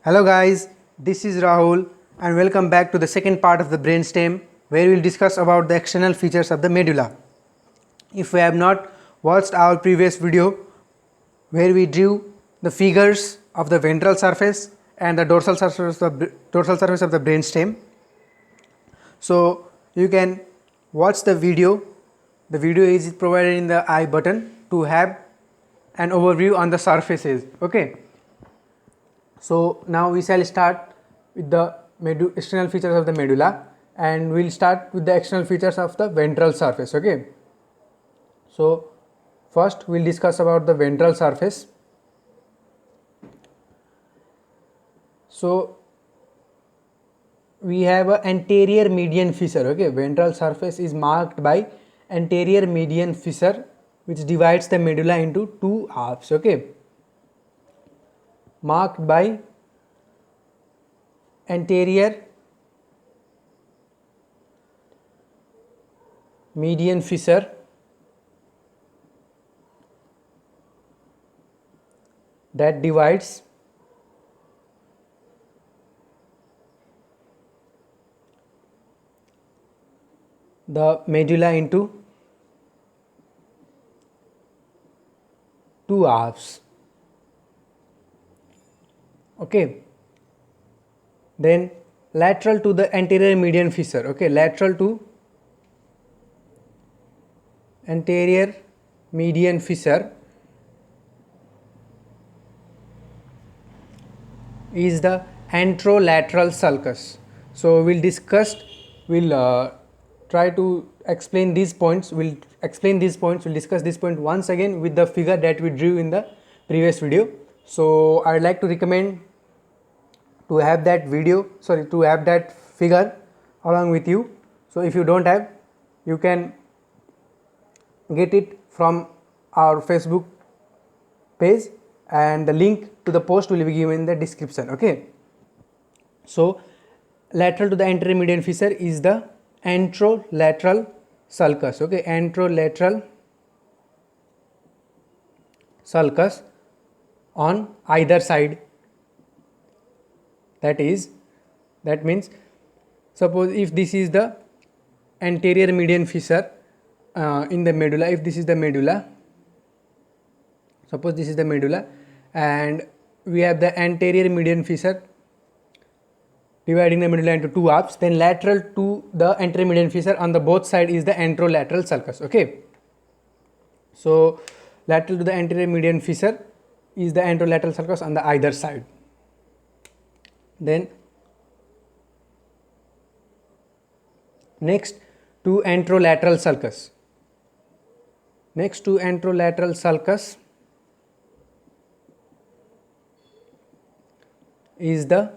Hello guys, this is Rahul and welcome back to the second part of the brainstem where we will discuss about the external features of the medulla. If we have not watched our previous video where we drew the figures of the ventral surface and the dorsal surface of the brainstem, so you can watch the video. The video is provided in the I button to have an overview on the surfaces. Okay. So now we shall start with the external features of the medulla, and we'll start with the external features of the ventral surface. Okay. So first we'll discuss about the ventral surface. So we have a anterior median fissure. Okay, ventral surface is marked by anterior median fissure which divides the medulla into two halves. Okay, marked by anterior median fissure that divides the medulla into two halves. Okay, then lateral to the anterior median fissure. Okay, lateral to anterior median fissure is the anterolateral sulcus. So we'll try to explain these points. We'll discuss this point once again with the figure that we drew in the previous video. So I'd like to recommend to have that figure along with you. So if you don't have, you can get it from our Facebook page, and the link to the post will be given in the description. Okay, so lateral to the anterior median fissure is the anterolateral sulcus. Okay, anterolateral sulcus on either side. That means suppose if this is the anterior median fissure in the medulla, if this is the medulla, suppose this is the medulla and we have the anterior median fissure dividing the medulla into two halves, then lateral to the anterior median fissure on the both side is the anterolateral sulcus. Okay, so lateral to the anterior median fissure is the anterolateral sulcus on the either side. Then next to anterolateral sulcus, is the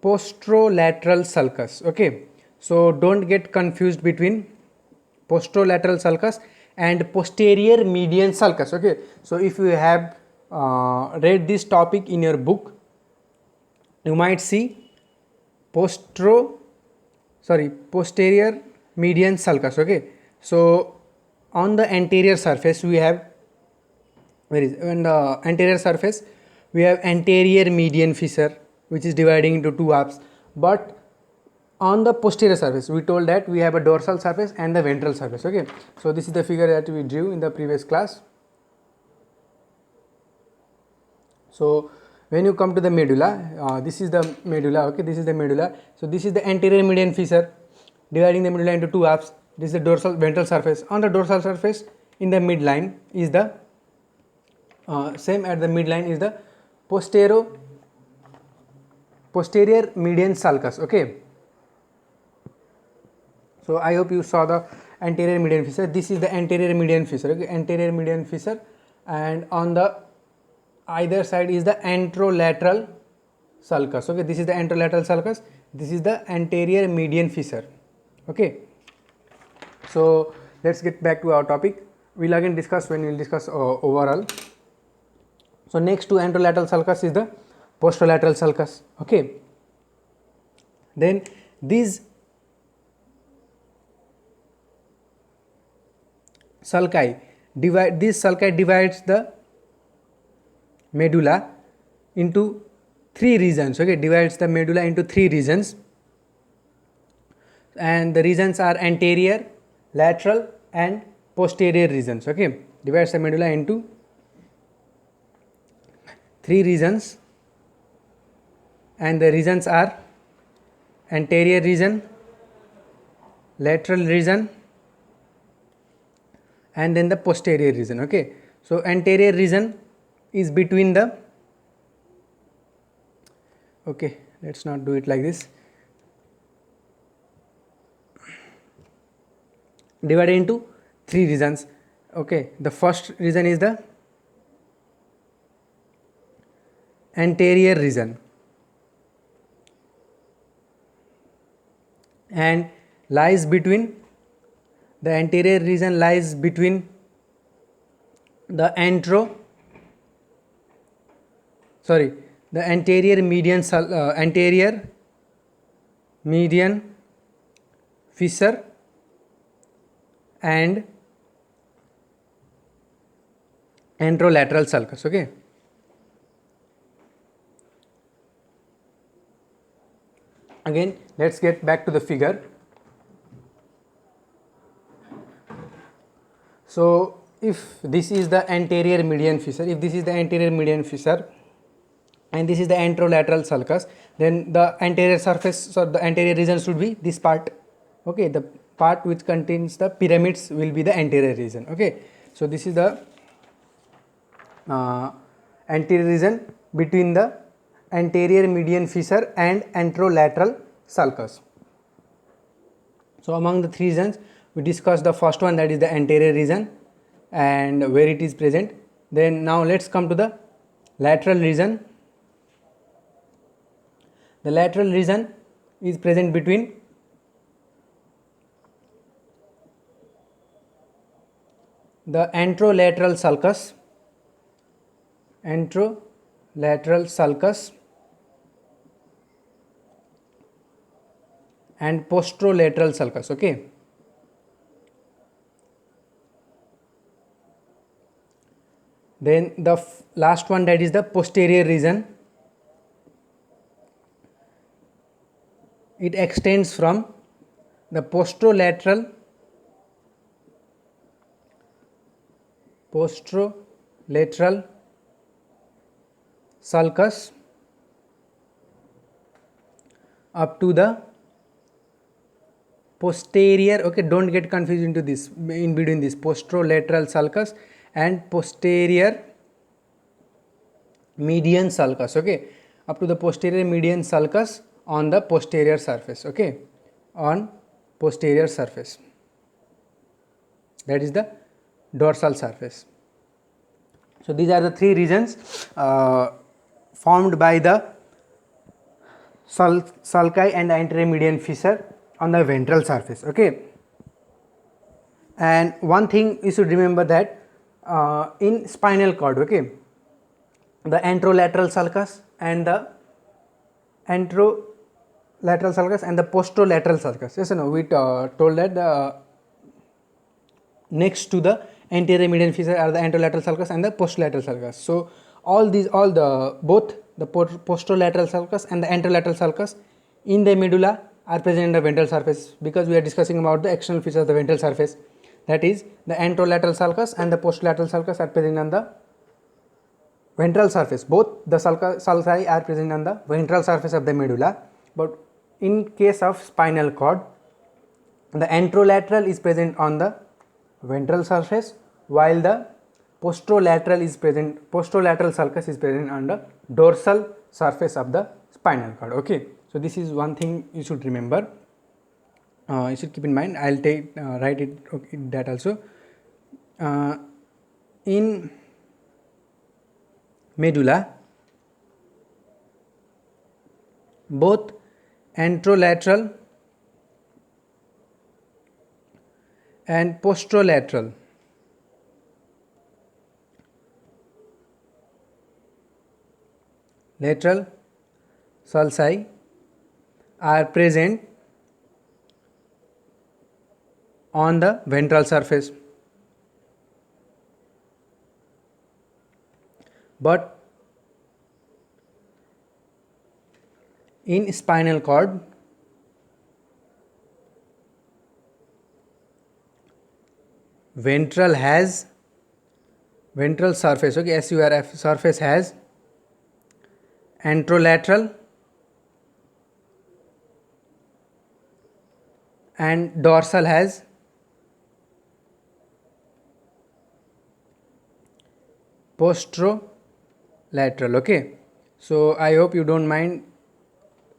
posterolateral sulcus. Okay, so don't get confused between posterolateral sulcus and posterior median sulcus. Okay, so if you have read this topic in your book, you might see posterior median sulcus. Okay, so on the anterior surface we have, on the anterior surface we have anterior median fissure which is dividing into two halves, but on the posterior surface we told that we have a dorsal surface and the ventral surface. Okay, so this is the figure that we drew in the previous class. So when you come to the medulla, this is the medulla. Okay, this is the medulla. So this is the anterior median fissure dividing the medulla into two halves. This is the ventral surface. On the dorsal surface in the midline is the same at the midline is the posterior median sulcus. Okay, so I hope you saw the anterior median fissure. This is the anterior median fissure. Okay, anterior median fissure, and on the either side is the anterolateral sulcus. Okay, this is the anterolateral sulcus, this is the anterior median fissure. Okay, so let's get back to our topic. We'll again discuss when we'll discuss overall. So next to anterolateral sulcus is the posterolateral sulcus. Okay, then these sulci divides the medulla into three regions. Okay, divides the medulla into three regions, and the regions are anterior, lateral, and posterior regions. Okay, divides the medulla into three regions, and the regions are anterior region, lateral region, and then the posterior region. Okay, so anterior region is between the, okay, let's not do it like this, divided into three regions. Okay, the first region is the anterior region, and lies between, the anterior region lies between the the anterior median fissure and anterolateral sulcus. Okay, again let's get back to the figure. So if this is the anterior median fissure, if this is the anterior median fissure and this is the anterolateral sulcus, then the anterior surface, so the anterior region should be this part. Okay, the part which contains the pyramids will be the anterior region. Okay, so this is the anterior region between the anterior median fissure and anterolateral sulcus. So among the three regions, we discussed the first one, that is the anterior region and where it is present. Then now let's come to the lateral region. The lateral region is present between the anterolateral sulcus and posterolateral sulcus. Okay, then the last one, that is the posterior region. It extends from the posterolateral sulcus up to the posterior. Okay, don't get confused into this, in between this posterolateral sulcus and posterior median sulcus. Okay, up to the posterior median sulcus on the posterior surface. Okay, on posterior surface, that is the dorsal surface. So these are the three regions formed by the sulci and the anterior median fissure on the ventral surface. Okay, and one thing you should remember, that in spinal cord, okay, the anterolateral sulcus and the posterolateral sulcus. Yes or no? We told that the next to the anterior median fissure are the anterolateral sulcus and the posterolateral sulcus. So both the posterolateral sulcus and the anterolateral sulcus in the medulla are present in the ventral surface, because we are discussing about the external features of the ventral surface. That is, the anterolateral sulcus and the posterolateral sulcus are present on the ventral surface. Both the sulci are present on the ventral surface of the medulla, but in case of spinal cord, the anterolateral is present on the ventral surface, while the posterolateral sulcus is present on the dorsal surface of the spinal cord. Okay, so this is one thing you should remember. You should keep in mind. I'll write it, okay, that also. In medulla, both anterolateral and posterolateral lateral sulci are present on the ventral surface, but in spinal cord ventral surface, okay, SURF surface has anterolateral and dorsal has posterolateral. Okay, so I hope you don't mind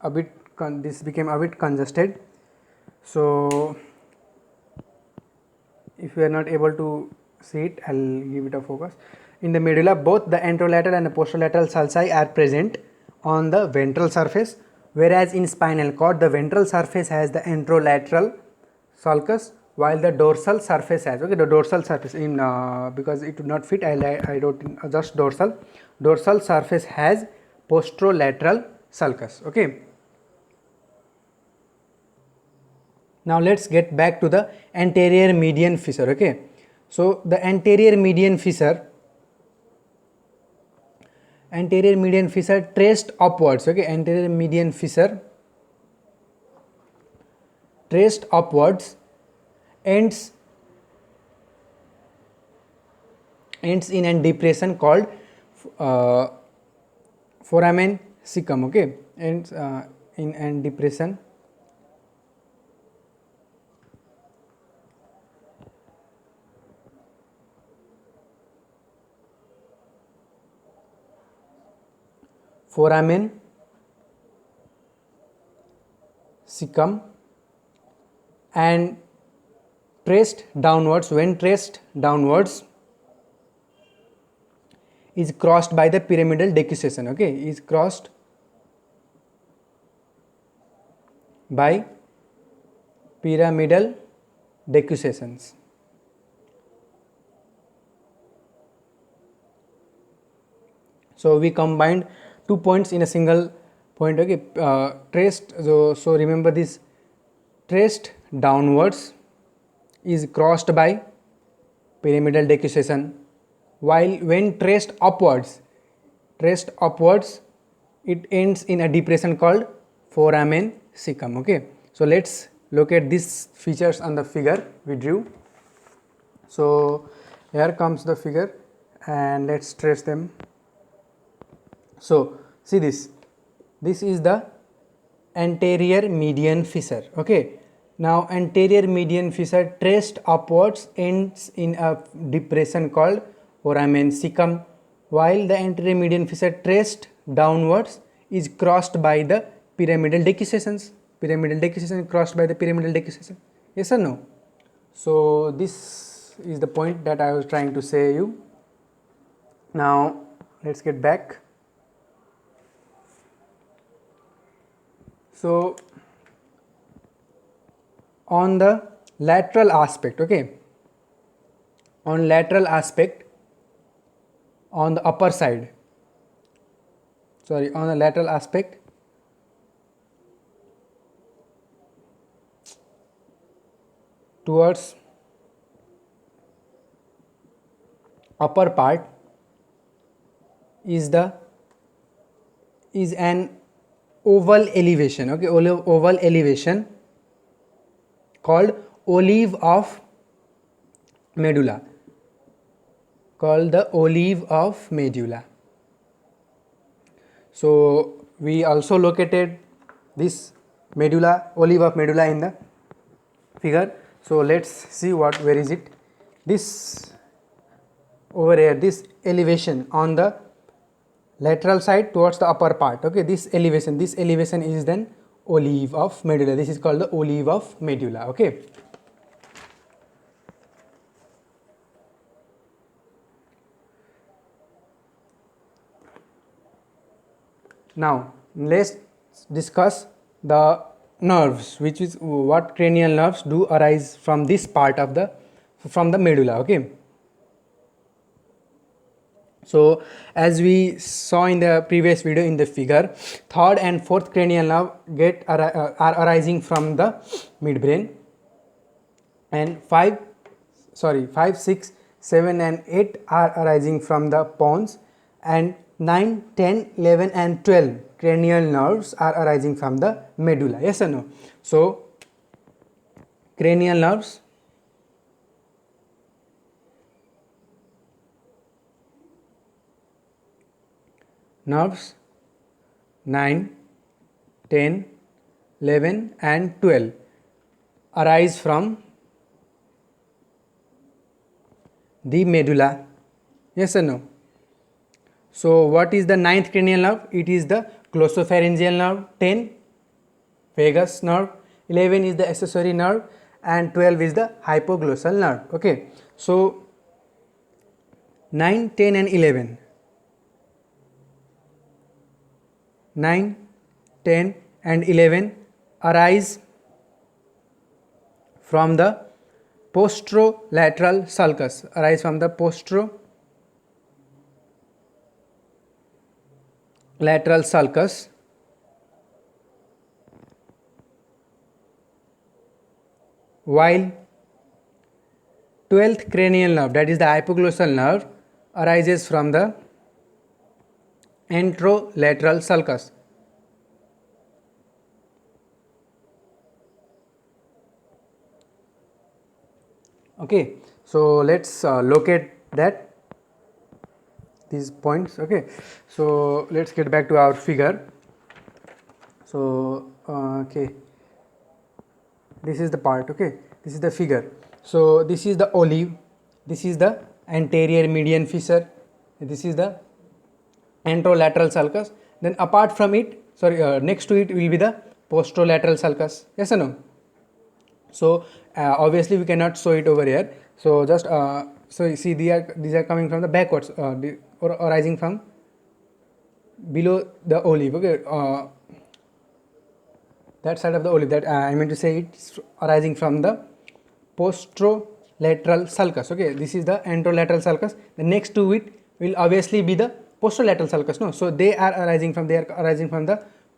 a bit, this became a bit congested. So if you are not able to see it, I'll give it a focus. In the medulla, both the anterolateral and the posterolateral sulci are present on the ventral surface, whereas in spinal cord the ventral surface has the anterolateral sulcus while the dorsal surface has, okay, the dorsal surface in because it would not fit, I wrote in just dorsal surface has posterolateral sulcus. Okay, now let's get back to the anterior median fissure. Okay, so the anterior median fissure traced upwards, okay, anterior median fissure traced upwards ends in a depression called foramen cecum, okay, ends in a depression foramen cecum and traced downwards, when traced downwards is crossed by the pyramidal decussation, okay, is crossed by pyramidal decussations. So we combined 2 points in a single point, okay, traced, so remember this, traced downwards is crossed by pyramidal decussation, while when traced upwards it ends in a depression called foramen cecum. Okay, so let's look at these features on the figure we drew. So here comes the figure and let's trace them. So see this is the anterior median fissure. Okay, now anterior median fissure traced upwards ends in a depression called foramen cecum, while the anterior median fissure traced downwards is crossed by the pyramidal decussations. Pyramidal decussation crossed by the pyramidal decussation. Yes or no? So this is the point that I was trying to say you. Now let's get back. So on the lateral aspect, okay, on lateral aspect on the upper side, sorry, on the lateral aspect towards upper part is an oval elevation, okay, oval elevation called olive of medulla, called the olive of medulla. So we also located this medulla, olive of medulla in the figure. So let's see where is it. This over here, this elevation on the lateral side towards the upper part, okay, this elevation is then olive of medulla. This is called the olive of medulla. Okay, now let's discuss the nerves, which is what cranial nerves do arise from this part of the medulla. Okay, so as we saw in the previous video in the figure, third and fourth cranial nerve are arising from the midbrain, and 5, 6, 7 and 8 are arising from the pons, and 9, 10, 11 and 12 cranial nerves are arising from the medulla. Yes or no? So, cranial nerves, nerves 9, 10, 11 and 12 arise from the medulla. Yes or no? So, what is the ninth cranial nerve? It is the glossopharyngeal nerve. 10, vagus nerve. 11 is the accessory nerve and 12 is the hypoglossal nerve. Okay. So, 9, 10 and 11. 9, 10 and 11 arise from the posterolateral sulcus. Arise from the posterolateral sulcus, while 12th cranial nerve, that is the hypoglossal nerve, arises from the anterolateral sulcus. Okay, so let's locate that these points. Okay, so let's get back to our figure. So okay, this is the part. Okay, this is the figure. So this is the olive, this is the anterior median fissure, this is the anterolateral sulcus. Then apart from it, next to it will be the posterolateral sulcus. Yes or no? So obviously we cannot show it over here. So just so you see these are coming from the backwards or arising from below the olive. Okay, that side of the olive, that I mean to say it's arising from the posterolateral sulcus. Okay, this is the anterolateral sulcus. The next to it will obviously be the posterolateral sulcus. No, so they are arising from the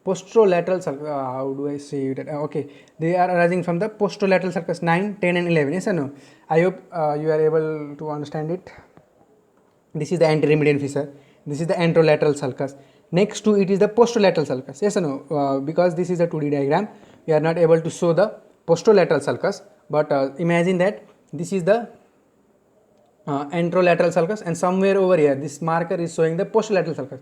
posterolateral sulcus. How do I say that? Okay, they are arising from the posterolateral sulcus 9, 10 and 11. Yes or no? I hope you are able to understand it. This is the anterior median fissure. This is the anterolateral sulcus. Next to it is the posterolateral sulcus. Yes or no? Because this is a 2D diagram, we are not able to show the posterolateral sulcus. But imagine that this is the anterolateral sulcus, and somewhere over here this marker is showing the posterolateral sulcus.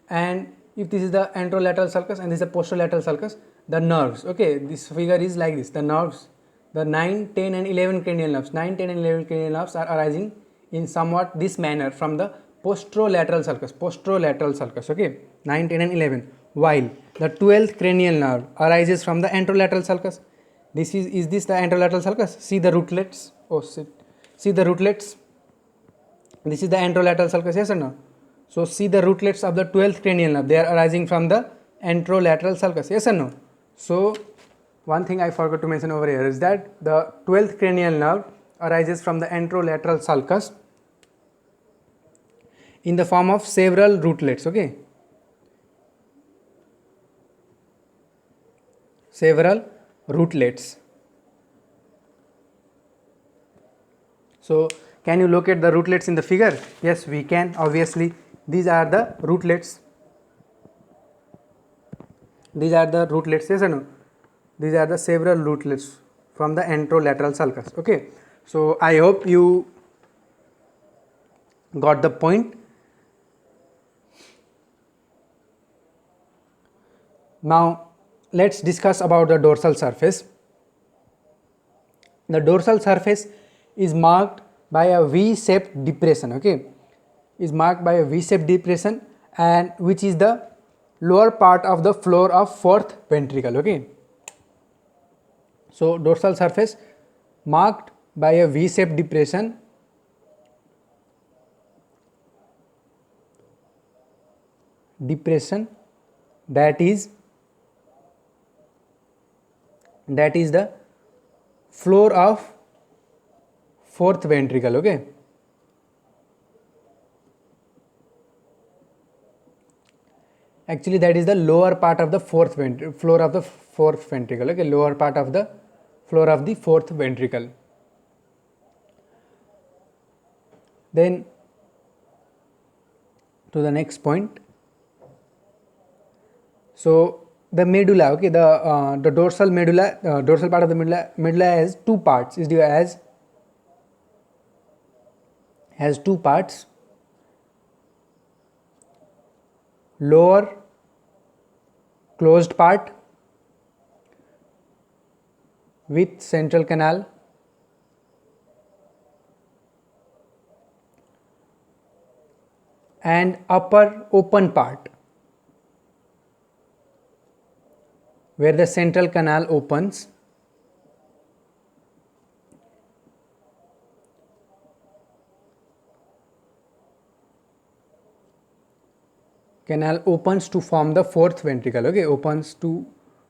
And if this is the anterolateral sulcus and this is the posterolateral sulcus, the nerves. Okay, this figure is like this. The nerves, the 9, 10 and 11 cranial nerves. 9, 10 and 11 cranial nerves are arising in somewhat this manner from the posterolateral sulcus. Okay, 9, 10 and 11, while the 12th cranial nerve arises from the anterolateral sulcus. This is this the anterolateral sulcus? See the rootlets. Oh shit. See the rootlets. This is the anterolateral sulcus. Yes or no? So see the rootlets of the 12th cranial nerve, they are arising from the anterolateral sulcus. Yes or no? So one thing I forgot to mention over here is that the 12th cranial nerve arises from the anterolateral sulcus in the form of several rootlets. Okay, several rootlets. So can you locate the rootlets in the figure? Yes, we can. Obviously these are the rootlets. These are the rootlets. Yes or no? These are the several rootlets from the anterolateral sulcus. Okay, so I hope you got the point. Now let's discuss about the dorsal surface. The dorsal surface is marked by a V-shaped depression. Okay, is marked by a V-shaped depression, and which is the lower part of the floor of fourth ventricle. Okay, so dorsal surface marked by a V-shaped depression that is the floor of fourth ventricle. Okay, actually that is the lower part of the floor of the fourth ventricle. Okay, lower part of the floor of the fourth ventricle. Then to the next point, So the medulla, okay, the dorsal medulla, dorsal part of the medulla has two parts. Is has two parts. Lower closed part with central canal, and upper open part where the central canal opens. Canal opens to form the fourth ventricle, okay, opens to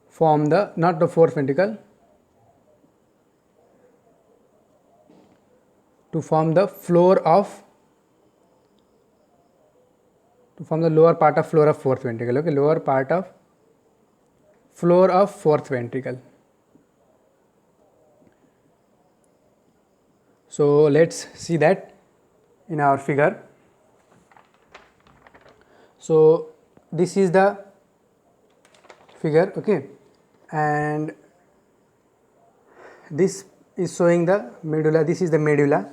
form the, not the fourth ventricle, to form the floor of, to form the lower part of floor of fourth ventricle, okay, lower part of floor of fourth ventricle. So let's see that in our figure. So this is the figure, okay, and this is showing the medulla. This is the medulla,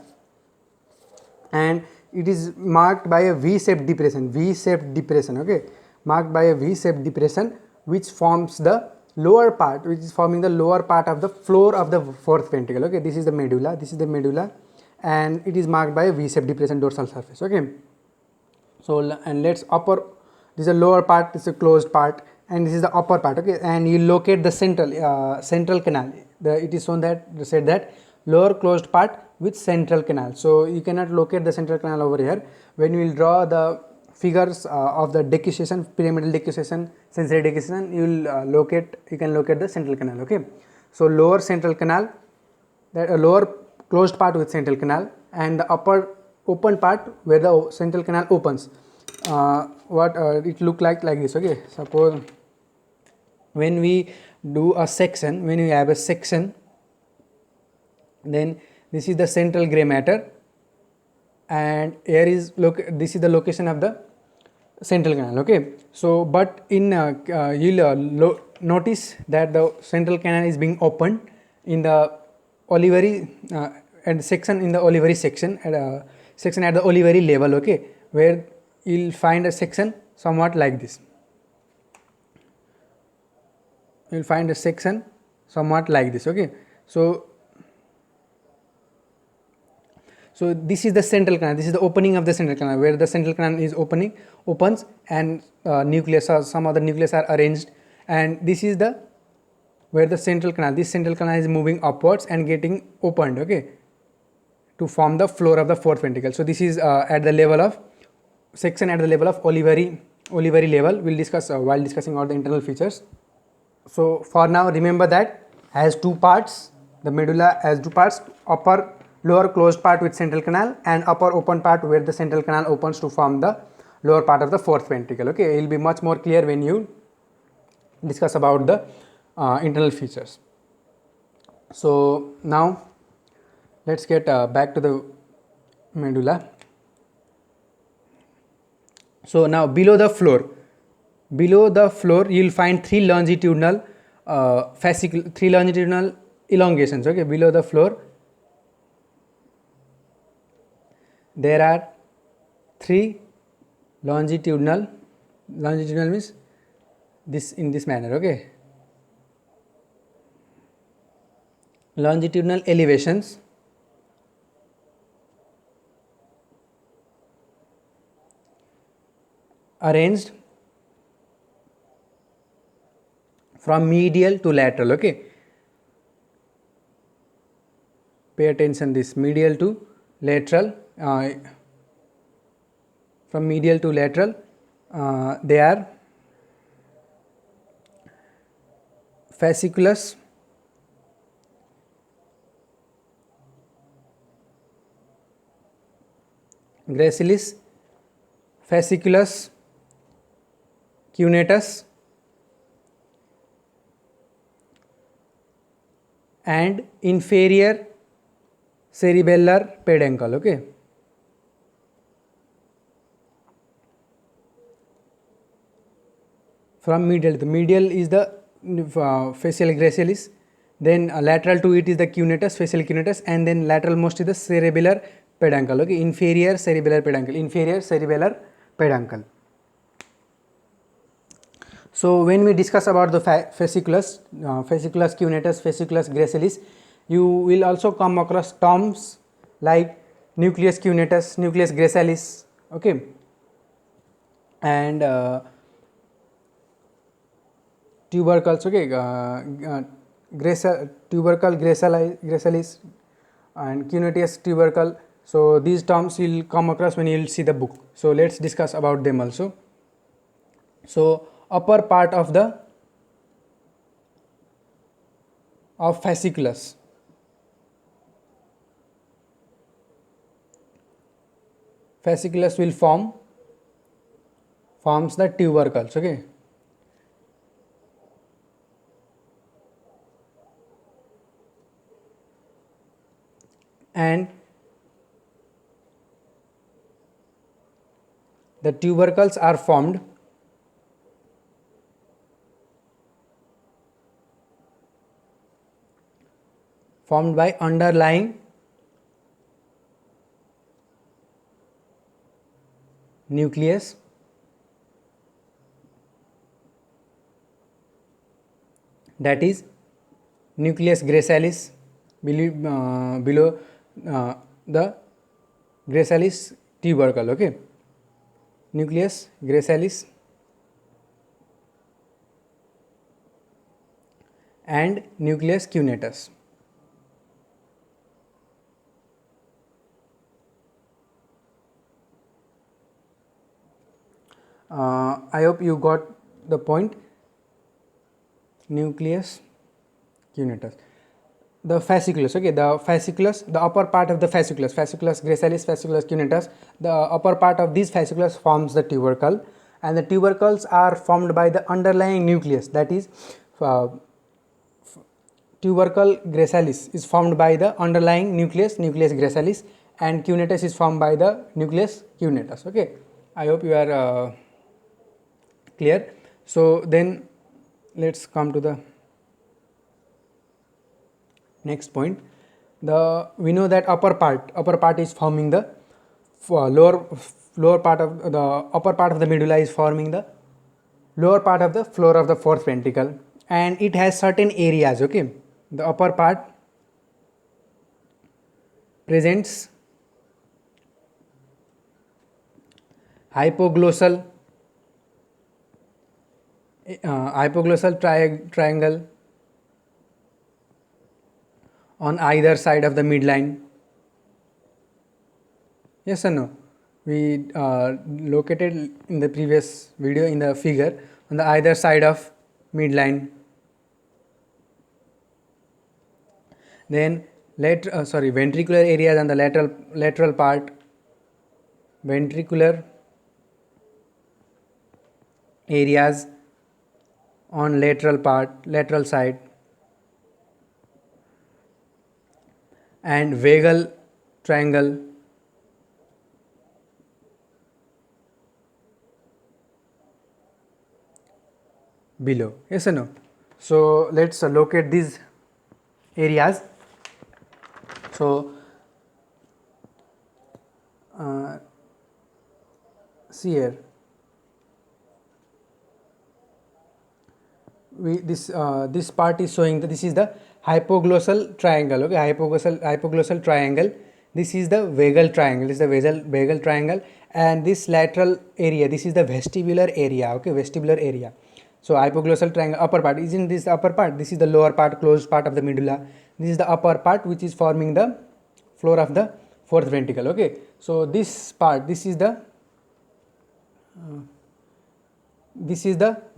and it is marked by a V-shaped depression, okay, marked by a V-shaped depression which forms the lower part, which is forming the lower part of the floor of the fourth ventricle, okay. This is the medulla, and it is marked by a V-shaped depression dorsal surface, okay. So and let's upper, this is the lower part, this is a closed part, and this is the upper part, okay, and you locate the central canal. It is shown that said that lower closed part with central canal. So you cannot locate the central canal over here. When you will draw the figures of the decussation, pyramidal decussation, sensory decussation, you will you can locate the central canal, okay. So lower central canal, that a lower closed part with central canal, and the upper open part where the central canal opens. It look like this, okay. Suppose when we do a section, when we have a section, then this is the central gray matter, and here is this is the location of the central canal, okay. So but in you'll notice that the central canal is being opened in the olivary and section, in the olivary section, at a section at the olivary level, okay, where you'll find a section somewhat like this. You'll find a section somewhat like this, okay. So this is the central canal, this is the opening of the central canal, where the central canal is opens, and nucleus or some other nucleus are arranged, and this is the where the central canal, this central canal is moving upwards and getting opened, okay, to form the floor of the fourth ventricle. So this is at the level of section at the level of olivary level. We'll discuss while discussing all the internal features. So for now, remember that has two parts. The medulla has two parts: upper lower closed part with central canal, and upper open part where the central canal opens to form the lower part of the fourth ventricle, okay. It will be much more clear when you discuss about the internal features. So now let's get back to the medulla. So now below the floor you will find three longitudinal elongations, okay. Below the floor there are three longitudinal means this, in this manner, okay. Longitudinal elevations arranged from medial to lateral, okay. Pay attention, this medial to lateral, from medial to lateral, they are fasciculus, gracilis, fasciculus cuneatus, and inferior cerebellar peduncle, okay. from medial. The medial is the facial gracilis, then lateral to it is the cunetus, facial cunetus, and then lateral most is the cerebellar peduncle. Okay, inferior cerebellar peduncle, inferior cerebellar peduncle. So when we discuss about the fasciculus, fasciculus cunetus, fasciculus gracilis, you will also come across terms like nucleus cunetus, nucleus gracilis, okay, and tubercles, okay, tubercle gracilis and cunetus tubercle. So these terms will come across when you will see the book. So let's discuss about them also. So upper part of the fasciculus, fasciculus will forms the tubercles, okay. And the tubercles are formed by underlying nucleus, that is nucleus gracilis below the gracilis tubercle, okay, nucleus gracilis and nucleus cunetus. I hope you got the point. Nucleus cunetus. The fasciculus, okay, the fasciculus, the upper part of the fasciculus, fasciculus gracilis, fasciculus cunetus, the upper part of these fasciculus forms the tubercle, and the tubercles are formed by the underlying nucleus, that is tubercle gracilis is formed by the underlying nucleus, nucleus gracilis, and cunetus is formed by the nucleus cunetus, okay. I hope you are clear. So then let's come to the next point. We know that upper part is forming the lower part of the upper part of the medulla is forming the lower part of the floor of the fourth ventricle, and it has certain areas, okay. The upper part presents hypoglossal triangle on either side of the midline. Yes or no? We located in the previous video in the figure on the either side of midline. Then ventricular areas on the lateral part, ventricular areas on lateral side, and vagal triangle below. Yes or no? So let's locate these areas. So see here, this part is showing that this is the hypoglossal triangle, okay, hypoglossal triangle. This is the vagal triangle, this is the vagal triangle, and this lateral area, this is the vestibular area, okay, vestibular area. So hypoglossal triangle upper part, isn't this the upper part? This is the lower part, closed part of the medulla. This is the upper part which is forming the floor of the fourth ventricle, okay. So this part, this is the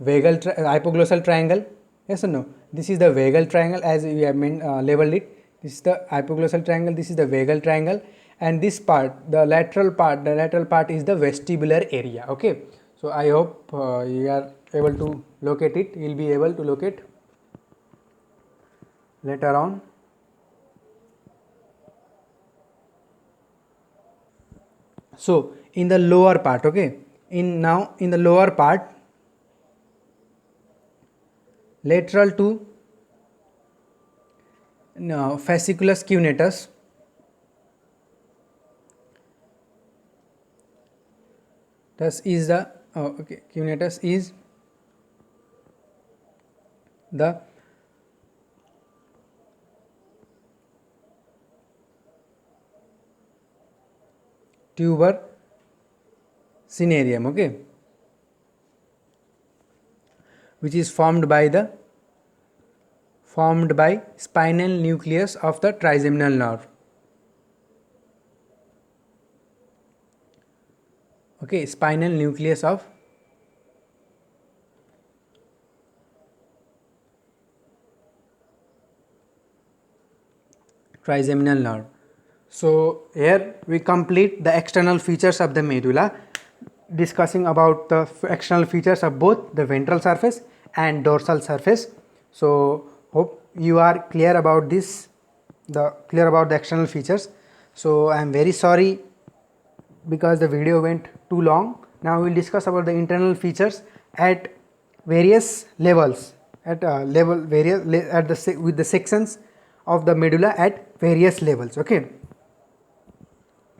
vagal hypoglossal triangle. Yes or no? This is the vagal triangle as we have labeled it. This is the hypoglossal triangle, this is the vagal triangle, and this part, the lateral part is the vestibular area, okay. So I hope you are able to locate it. You will be able to locate later on. So in the lower part, okay, in the lower part, lateral to fasciculus cuneatus. Thus is the cuneatus is the tuber cinereum, okay, which is formed by spinal nucleus of the trigeminal nerve. Okay, spinal nucleus of trigeminal nerve. So here we complete the external features of the medulla, discussing about the external features of both the ventral surface and dorsal surface. So hope you are clear about this, clear about the external features. So I am very sorry because the video went too long. Now we will discuss about the internal features at various levels, with the sections of the medulla at various levels. Okay,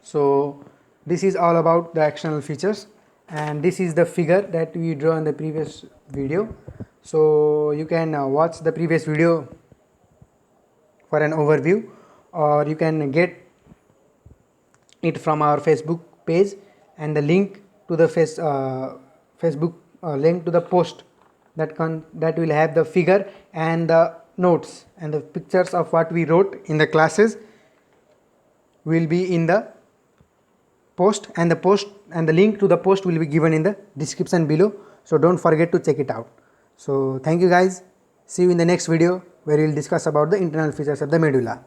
so this is all about the external features, and this is the figure that we draw in the previous video. So you can watch the previous video for an overview, or you can get it from our Facebook page, and the link to the Facebook link to the post that will have the figure and the notes and the pictures of what we wrote in the classes will be in the post, and the link to the post will be given in the description below. So don't forget to check it out. So thank you guys. See you in the next video where we will discuss about the internal features of the medulla.